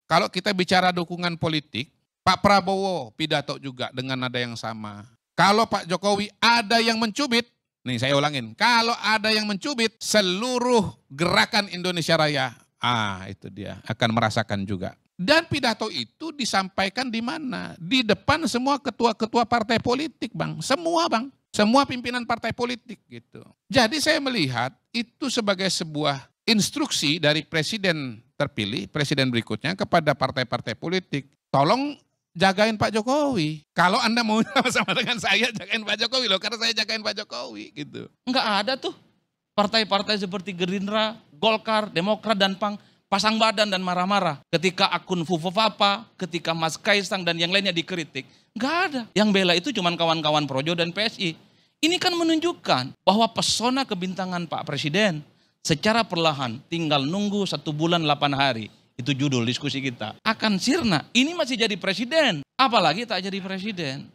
Kalau kita bicara dukungan politik, Pak Prabowo pidato juga dengan nada yang sama. Kalau Pak Jokowi ada yang mencubit, nih saya ulangin, kalau ada yang mencubit seluruh gerakan Indonesia Raya, itu dia akan merasakan juga. Dan pidato itu disampaikan di mana? Di depan semua ketua-ketua partai politik, Bang. Semua, Bang. Semua pimpinan partai politik gitu. Jadi saya melihat itu sebagai sebuah instruksi dari presiden terpilih, presiden berikutnya kepada partai-partai politik. Tolong jagain Pak Jokowi. Kalau Anda mau sama dengan saya, jagain Pak Jokowi loh, karena saya jagain Pak Jokowi gitu. Enggak ada tuh partai-partai seperti Gerindra, Golkar, Demokrat, dan PAN pasang badan dan marah-marah ketika akun Fufufapa, ketika Mas Kaisang dan yang lainnya dikritik. Enggak ada. Yang bela itu cuma kawan-kawan Projo dan PSI. Ini kan menunjukkan bahwa pesona kebintangan Pak Presiden secara perlahan tinggal nunggu 1 bulan 8 hari. Itu judul diskusi kita. Akan sirna. Ini masih jadi presiden. Apalagi tak jadi presiden.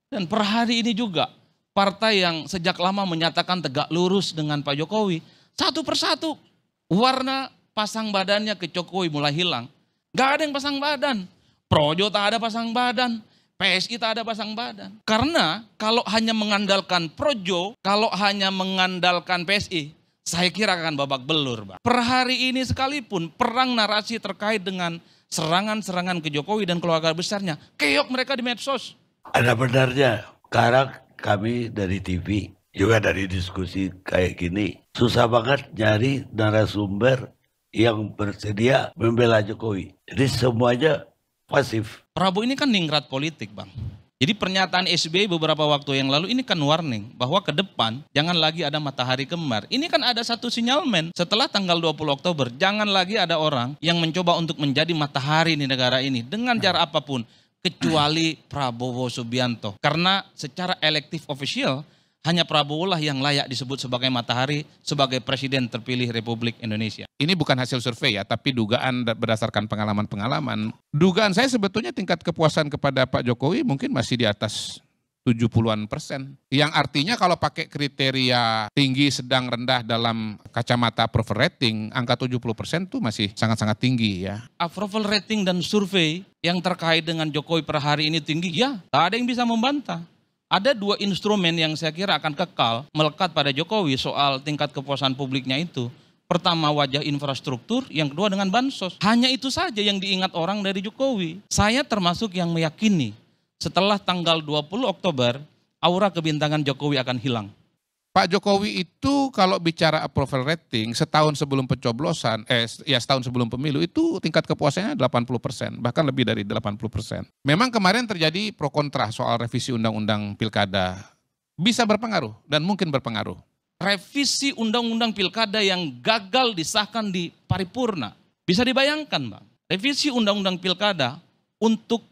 Dan per hari ini juga partai yang sejak lama menyatakan tegak lurus dengan Pak Jokowi. Satu persatu warna pasang badannya ke Jokowi mulai hilang. Gak ada yang pasang badan. Projo tak ada pasang badan. PSI tak ada pasang badan. Karena kalau hanya mengandalkan Projo, kalau hanya mengandalkan PSI, saya kira akan babak belur, Bang. Per hari ini sekalipun perang narasi terkait dengan serangan-serangan ke Jokowi dan keluarga besarnya, keok mereka di medsos. Ada benarnya, sekarang kami dari TV, juga dari diskusi kayak gini, susah banget nyari narasumber yang bersedia membela Jokowi. Jadi semuanya pasif. Prabowo ini kan ningrat politik, Bang. Jadi pernyataan SBY beberapa waktu yang lalu ini kan warning bahwa ke depan jangan lagi ada matahari kembar. Ini kan ada satu sinyalmen setelah tanggal 20 Oktober. Jangan lagi ada orang yang mencoba untuk menjadi matahari di negara ini dengan cara apapun kecuali Prabowo Subianto. Karena secara elective official hanya Prabowo lah yang layak disebut sebagai matahari sebagai presiden terpilih Republik Indonesia. Ini bukan hasil survei ya, tapi dugaan berdasarkan pengalaman-pengalaman. Dugaan saya sebetulnya tingkat kepuasan kepada Pak Jokowi mungkin masih di atas 70-an%. Yang artinya kalau pakai kriteria tinggi, sedang, rendah dalam kacamata approval rating, angka 70% itu masih sangat-sangat tinggi ya. Approval rating dan survei yang terkait dengan Jokowi per hari ini tinggi, ya tak ada yang bisa membantah. Ada 2 instrumen yang saya kira akan kekal melekat pada Jokowi soal tingkat kepuasan publiknya itu. Pertama wajah infrastruktur, yang kedua dengan bansos. Hanya itu saja yang diingat orang dari Jokowi. Saya termasuk yang meyakini setelah tanggal 20 Oktober, aura kebintangan Jokowi akan hilang. Pak Jokowi itu kalau bicara approval rating setahun sebelum pencoblosan, setahun sebelum pemilu itu tingkat kepuasannya 80%, bahkan lebih dari 80%. Memang kemarin terjadi pro kontra soal revisi undang-undang pilkada. Bisa berpengaruh dan mungkin berpengaruh. Revisi undang-undang pilkada yang gagal disahkan di paripurna. Bisa dibayangkan, Bang. Revisi undang-undang pilkada untuk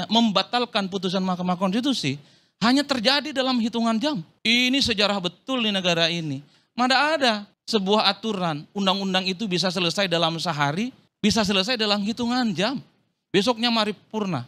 membatalkan putusan Mahkamah Konstitusi hanya terjadi dalam hitungan jam. Ini sejarah betul di negara ini. Mana ada sebuah aturan, undang-undang itu bisa selesai dalam sehari, bisa selesai dalam hitungan jam. Besoknya paripurna,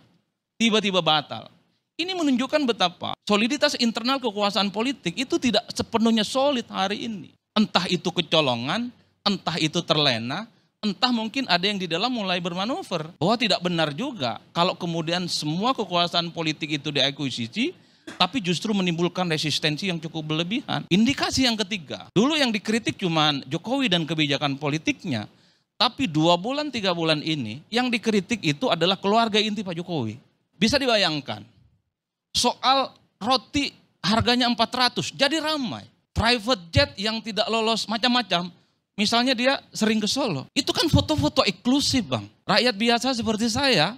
tiba-tiba batal. Ini menunjukkan betapa soliditas internal kekuasaan politik itu tidak sepenuhnya solid hari ini. Entah itu kecolongan, entah itu terlena, entah mungkin ada yang di dalam mulai bermanuver. Bahwa tidak benar juga kalau kemudian semua kekuasaan politik itu diakuisisi, tapi justru menimbulkan resistensi yang cukup berlebihan. Indikasi yang ketiga, dulu yang dikritik cuman Jokowi dan kebijakan politiknya, tapi 2 bulan 3 bulan ini yang dikritik itu adalah keluarga inti Pak Jokowi. Bisa dibayangkan, soal roti harganya 400, jadi ramai. Private jet yang tidak lolos macam-macam, misalnya dia sering ke Solo, itu kan foto-foto eksklusif, Bang. Rakyat biasa seperti saya,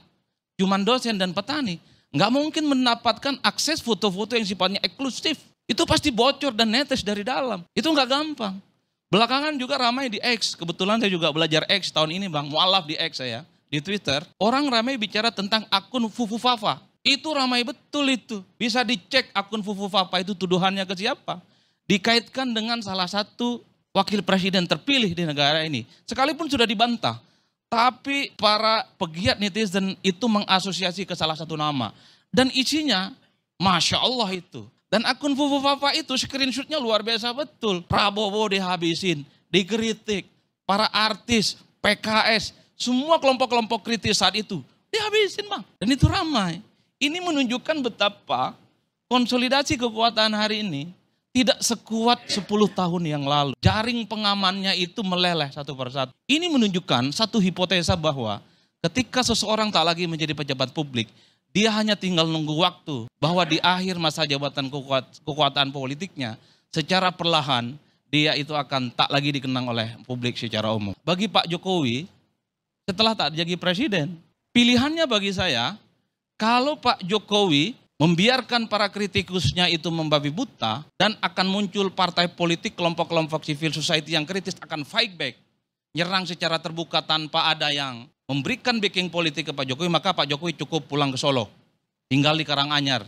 cuman dosen dan petani, nggak mungkin mendapatkan akses foto-foto yang sifatnya eksklusif. Itu pasti bocor dan netes dari dalam. Itu nggak gampang. Belakangan juga ramai di X. Kebetulan saya juga belajar X tahun ini, Bang. Mualaf di X saya, di Twitter. Orang ramai bicara tentang akun Fufufapa. Itu ramai betul itu. Bisa dicek akun Fufufapa itu tuduhannya ke siapa. Dikaitkan dengan salah satu wakil presiden terpilih di negara ini. Sekalipun sudah dibantah. Tapi para pegiat netizen itu mengasosiasi ke salah satu nama. Dan isinya, Masya Allah itu. Dan akun Fufufapa itu screenshotnya luar biasa betul. Prabowo dihabisin, dikritik. Para artis, PKS, Semua kelompok-kelompok kritis saat itu dihabisin Bang. Dan itu ramai. Ini menunjukkan betapa konsolidasi kekuatan hari ini tidak sekuat 10 tahun yang lalu. Jaring pengamannya itu meleleh satu persatu. Ini menunjukkan satu hipotesa bahwa ketika seseorang tak lagi menjadi pejabat publik, dia hanya tinggal nunggu waktu bahwa di akhir masa jabatan kekuatan politiknya, secara perlahan dia itu akan tak lagi dikenang oleh publik secara umum. Bagi Pak Jokowi, setelah tak jadi presiden, pilihannya bagi saya, kalau Pak Jokowi membiarkan para kritikusnya itu membabi buta dan akan muncul partai politik, kelompok-kelompok civil society yang kritis akan fight back, nyerang secara terbuka tanpa ada yang memberikan backing politik ke Pak Jokowi, maka Pak Jokowi cukup pulang ke Solo, tinggal di Karanganyar,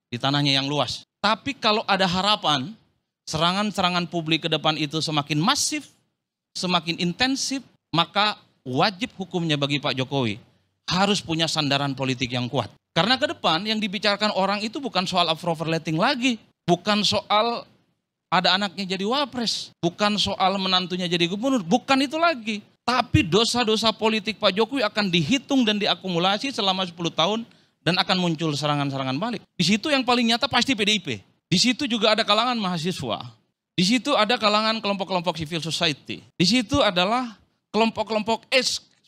di tanahnya yang luas. Tapi kalau ada harapan, serangan-serangan publik ke depan itu semakin masif, semakin intensif, maka wajib hukumnya bagi Pak Jokowi harus punya sandaran politik yang kuat. Karena ke depan yang dibicarakan orang itu bukan soal approval rating lagi, bukan soal ada anaknya jadi wapres, bukan soal menantunya jadi gubernur, bukan itu lagi. Tapi dosa-dosa politik Pak Jokowi akan dihitung dan diakumulasi selama 10 tahun dan akan muncul serangan-serangan balik. Di situ yang paling nyata pasti PDIP. Di situ juga ada kalangan mahasiswa. Di situ ada kalangan kelompok-kelompok civil society. Di situ adalah kelompok-kelompok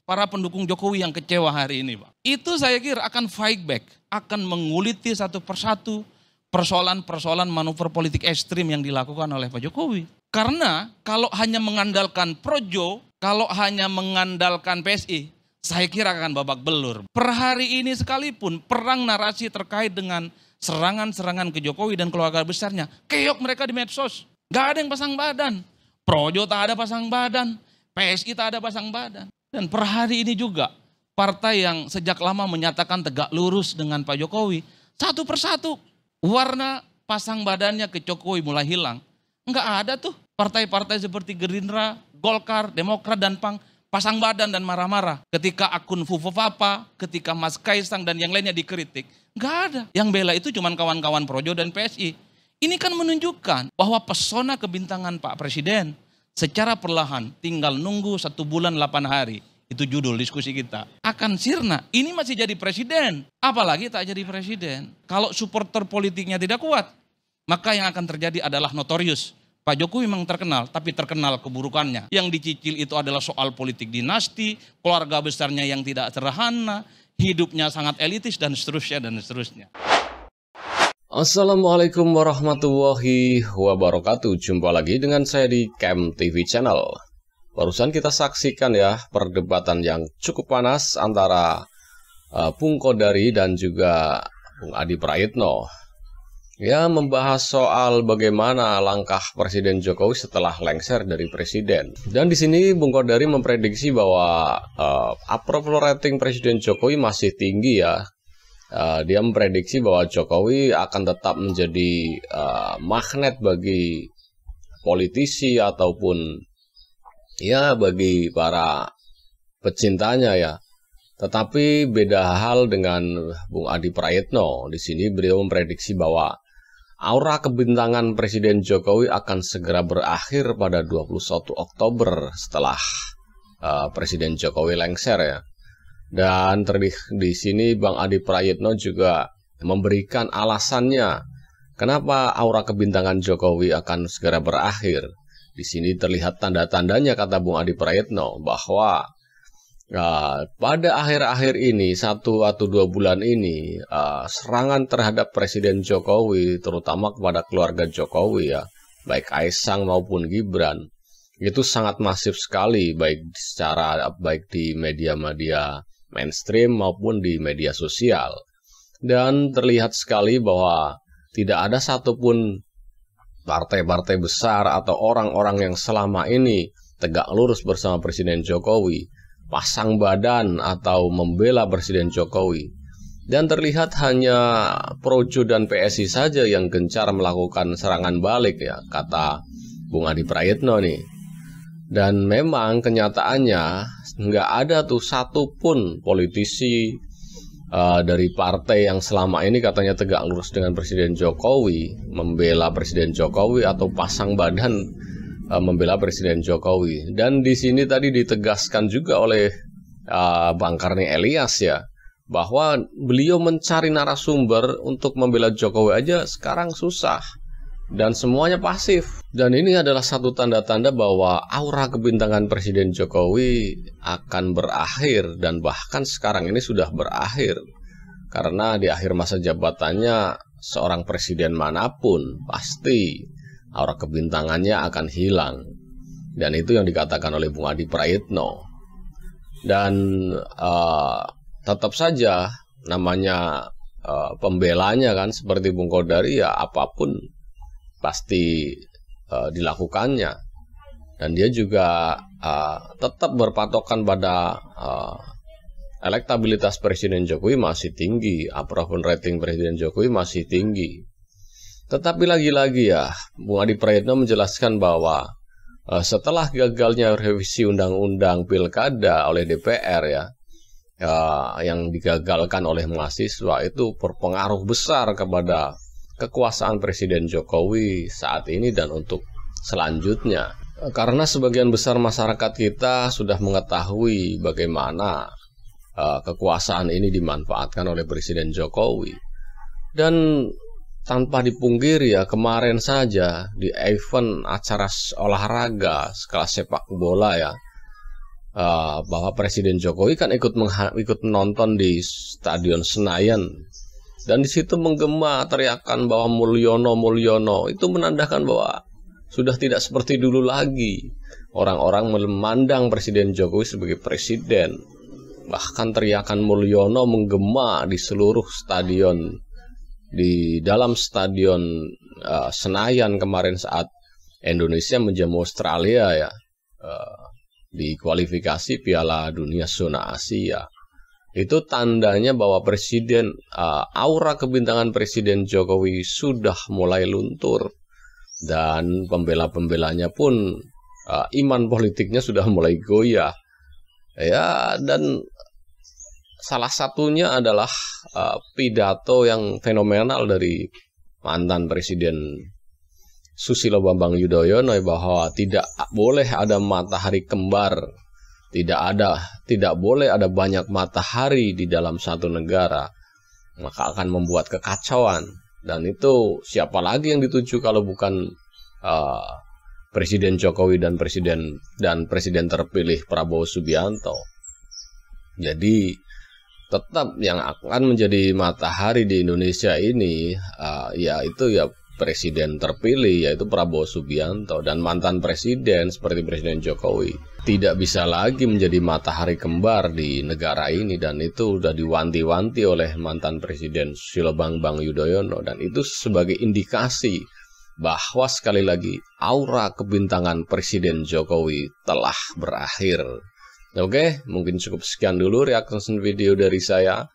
para pendukung Jokowi yang kecewa hari ini, Pak. Itu saya kira akan fight back, akan menguliti satu persatu persoalan-persoalan manuver politik ekstrim yang dilakukan oleh Pak Jokowi. Karena kalau hanya mengandalkan Projo, kalau hanya mengandalkan PSI, saya kira akan babak belur. Per hari ini sekalipun perang narasi terkait dengan serangan-serangan ke Jokowi dan keluarga besarnya, keok mereka di medsos. Gak ada yang pasang badan. Projo tak ada pasang badan, PSI tak ada pasang badan. Dan per hari ini juga partai yang sejak lama menyatakan tegak lurus dengan Pak Jokowi, satu persatu warna pasang badannya ke Jokowi mulai hilang. Enggak ada tuh partai-partai seperti Gerindra, Golkar, Demokrat dan PAN pasang badan dan marah-marah ketika akun Fufofapa, ketika Mas Kaisang dan yang lainnya dikritik. Enggak ada. Yang bela itu cuma kawan-kawan Projo dan PSI. Ini kan menunjukkan bahwa pesona kebintangan Pak Presiden secara perlahan tinggal nunggu 1 bulan 8 hari. Itu judul diskusi kita. Akan sirna. Ini masih jadi presiden. Apalagi tak jadi presiden. Kalau supporter politiknya tidak kuat, maka yang akan terjadi adalah notorius. Pak Jokowi memang terkenal, tapi terkenal keburukannya. Yang dicicil itu adalah soal politik dinasti, keluarga besarnya yang tidak sederhana, hidupnya sangat elitis, dan seterusnya, dan seterusnya. Assalamualaikum warahmatullahi wabarakatuh. Jumpa lagi dengan saya di Camp TV Channel. Barusan kita saksikan ya perdebatan yang cukup panas antara Bung Kodari dan juga Bung Adi Praitno. Ya, membahas soal bagaimana langkah Presiden Jokowi setelah lengser dari presiden. Dan di sini Bung Kodari memprediksi bahwa approval rating Presiden Jokowi masih tinggi ya. Dia memprediksi bahwa Jokowi akan tetap menjadi magnet bagi politisi ataupun ya bagi para pecintanya ya. Tetapi beda hal dengan Bung Adi Praitno. Di sini beliau memprediksi bahwa aura kebintangan Presiden Jokowi akan segera berakhir pada 21 Oktober setelah Presiden Jokowi lengser ya. Dan di sini Bang Adi Praitno juga memberikan alasannya kenapa aura kebintangan Jokowi akan segera berakhir. Di sini terlihat tanda-tandanya kata Bung Adi Praitno bahwa pada akhir-akhir ini 1 atau 2 bulan ini serangan terhadap Presiden Jokowi terutama kepada keluarga Jokowi ya, baik Kaisang maupun Gibran itu sangat masif sekali baik di media-media mainstream maupun di media sosial. Dan terlihat sekali bahwa tidak ada satupun partai-partai besar atau orang-orang yang selama ini tegak lurus bersama Presiden Jokowi pasang badan atau membela Presiden Jokowi. Dan terlihat hanya Projo dan PSI saja yang gencar melakukan serangan balik ya, kata Bung Adi Praitno nih. Dan memang kenyataannya nggak ada tuh satupun politisi dari partai yang selama ini katanya tegak lurus dengan Presiden Jokowi, membela Presiden Jokowi atau pasang badan membela Presiden Jokowi. Dan di sini tadi ditegaskan juga oleh Bang Karni Elias ya, bahwa beliau mencari narasumber untuk membela Jokowi aja sekarang susah. Dan semuanya pasif. Dan ini adalah satu tanda-tanda bahwa aura kebintangan Presiden Jokowi akan berakhir. Dan bahkan sekarang ini sudah berakhir. Karena di akhir masa jabatannya seorang presiden manapun pasti aura kebintangannya akan hilang. Dan itu yang dikatakan oleh Bung Adi Praitno. Dan tetap saja namanya pembelanya kan seperti Bung Kodari ya apapun pasti dilakukannya. Dan dia juga tetap berpatokan pada elektabilitas Presiden Jokowi masih tinggi, approval rating Presiden Jokowi masih tinggi. Tetapi lagi-lagi ya, Bung Adi Praitno menjelaskan bahwa setelah gagalnya revisi undang-undang pilkada oleh DPR ya, yang digagalkan oleh mahasiswa itu berpengaruh besar kepada kekuasaan Presiden Jokowi saat ini dan untuk selanjutnya. Karena sebagian besar masyarakat kita sudah mengetahui bagaimana kekuasaan ini dimanfaatkan oleh Presiden Jokowi. Dan tanpa dipungkiri ya, kemarin saja di event acara olahraga sekelas sepak bola ya, bahwa Presiden Jokowi kan ikut menonton di Stadion Senayan. Dan di situ menggema teriakan bahwa Mulyono, Mulyono. Itu menandakan bahwa sudah tidak seperti dulu lagi. Orang-orang memandang Presiden Jokowi sebagai presiden. Bahkan teriakan Mulyono menggema di seluruh stadion. Di dalam Stadion Senayan kemarin saat Indonesia menjamu Australia ya. Di kualifikasi Piala Dunia Zona Asia. Itu tandanya bahwa aura kebintangan Presiden Jokowi sudah mulai luntur. Dan pembela-pembelanya pun iman politiknya sudah mulai goyah. Ya, dan salah satunya adalah pidato yang fenomenal dari mantan Presiden Susilo Bambang Yudhoyono bahwa tidak boleh ada matahari kembar. Tidak boleh ada banyak matahari di dalam satu negara, maka akan membuat kekacauan. Dan itu siapa lagi yang dituju kalau bukan Presiden Jokowi dan Presiden terpilih Prabowo Subianto. Jadi tetap yang akan menjadi matahari di Indonesia ini yaitu Presiden terpilih yaitu Prabowo Subianto, dan mantan presiden seperti Presiden Jokowi tidak bisa lagi menjadi matahari kembar di negara ini. Dan itu sudah diwanti-wanti oleh mantan Presiden Susilo Bambang Yudhoyono, dan itu sebagai indikasi bahwa sekali lagi aura kebintangan Presiden Jokowi telah berakhir. Oke, mungkin cukup sekian dulu reaction video dari saya.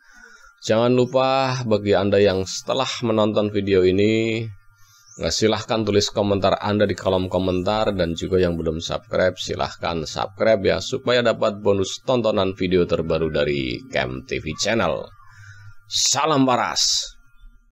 Jangan lupa bagi Anda yang setelah menonton video ini, silahkan tulis komentar Anda di kolom komentar, dan juga yang belum subscribe silahkan subscribe ya, supaya dapat bonus tontonan video terbaru dari Kem TV Channel. Salam waras.